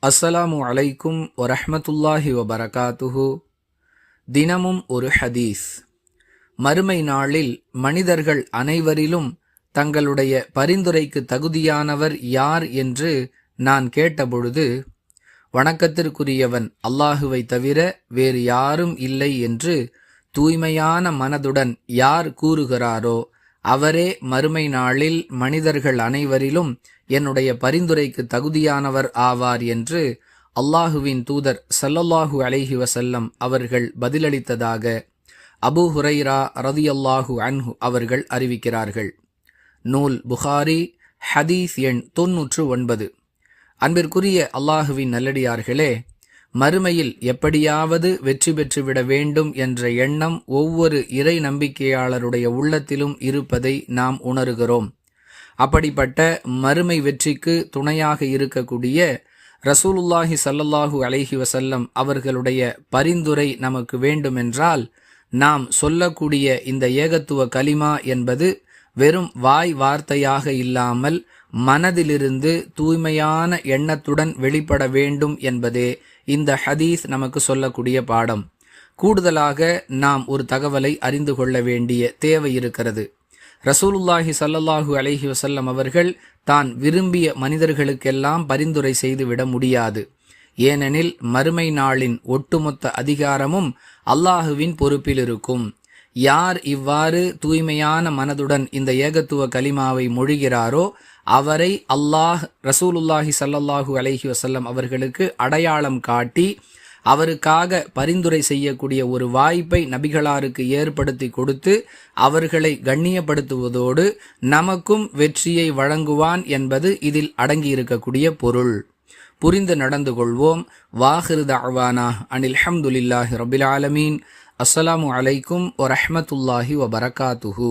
அஸ்ஸலாமு அலைக்கும் வரஹ்மத்துல்லாஹி வபரகாத்துஹு. தினமும் ஒரு ஹதீஸ். மறுமை நாளில் மனிதர்கள் அனைவரிலும் தங்களுடைய பரிந்துரைக்கு தகுதியானவர் யார் என்று நான் கேட்டபொழுது, வணக்கத்திற்குரியவன் அல்லாஹுவை தவிர வேறு யாரும் இல்லை என்று தூய்மையான மனதுடன் யார் கூறுகிறாரோ அவரே மறுமை நாளில் மனிதர்கள் அனைவரிலும் என்னுடைய பரிந்துரைக்கு தகுதியானவர் ஆவார் என்று அல்லாஹுவின் தூதர் ஸல்லல்லாஹு அலைஹி வஸல்லம் அவர்கள் பதிலளித்ததாக அபூ ஹுரைரா ரலியல்லாஹு அன்ஹு அவர்கள் அறிவிக்கிறார்கள். நூல் புகாரி, ஹதீஸ் எண் 99. அன்பிற்குரிய அல்லாஹுவின் நல்லடியார்களே, மறுமையில் எப்படியாவது வெற்றி பெற்றுவிட வேண்டும் என்ற எண்ணம் ஒவ்வொரு இறை நம்பிக்கையாளருடைய உள்ளத்திலும் இருப்பதை நாம் உணர்கிறோம். அப்படிப்பட்ட மறுமை வெற்றிக்கு துணையாக இருக்கக்கூடிய ரசூலுல்லாஹி ஸல்லல்லாஹு அலைஹி வஸல்லம் அவர்களுடைய பரிந்துரை நமக்கு வேண்டுமென்றால், நாம் சொல்லக்கூடிய இந்த ஏகத்துவ கலிமா என்பது வெறும் வாய் வார்த்தையாக இல்லாமல் மனதிலிருந்து தூய்மையான எண்ணத்துடன் வெளிப்பட வேண்டும் என்பதே இந்த ஹதீஸ் நமக்கு சொல்லக்கூடிய பாடம். கூடுதலாக நாம் ஒரு தகவலை அறிந்து கொள்ள வேண்டிய தேவை இருக்கிறது. ரசூலுல்லாஹி ஸல்லல்லாஹு அலைஹி வஸல்லம் அவர்கள் தான் விரும்பிய மனிதர்களுக்கெல்லாம் பரிந்துரை செய்துவிட முடியாது. ஏனெனில் மறுமை நாளின் ஒட்டுமொத்த அதிகாரமும் அல்லாஹுவின் பொறுப்பில் இருக்கும். யார் இவ்வாறு தூய்மையான மனதுடன் இந்த ஏகத்துவ கலிமாவை மொழிகிறாரோ அவரை அல்லாஹ் ரசூலுல்லாஹி ஸல்லல்லாஹு அலைஹி வஸல்லம் அவர்களுக்கு அடையாளம் காட்டி அவருக்காக பரிந்துரை செய்யக்கூடிய ஒரு வாய்ப்பை நபிகளாருக்கு ஏற்படுத்தி கொடுத்து அவர்களை கண்ணியப்படுத்துவதோடு நமக்கும் வெற்றியை வழங்குவான் என்பது இதில் அடங்கியிருக்கக்கூடிய பொருள். புரிந்து நடந்து கொள்வோம். வாஹிரு தஅவானா அனில் ஹம்துலில்லாஹி ரப்பில் ஆலமீன். அஸ்ஸலாமு அலைக்கும் வரஹ்மத்துல்லாஹி வபரகாத்துஹு.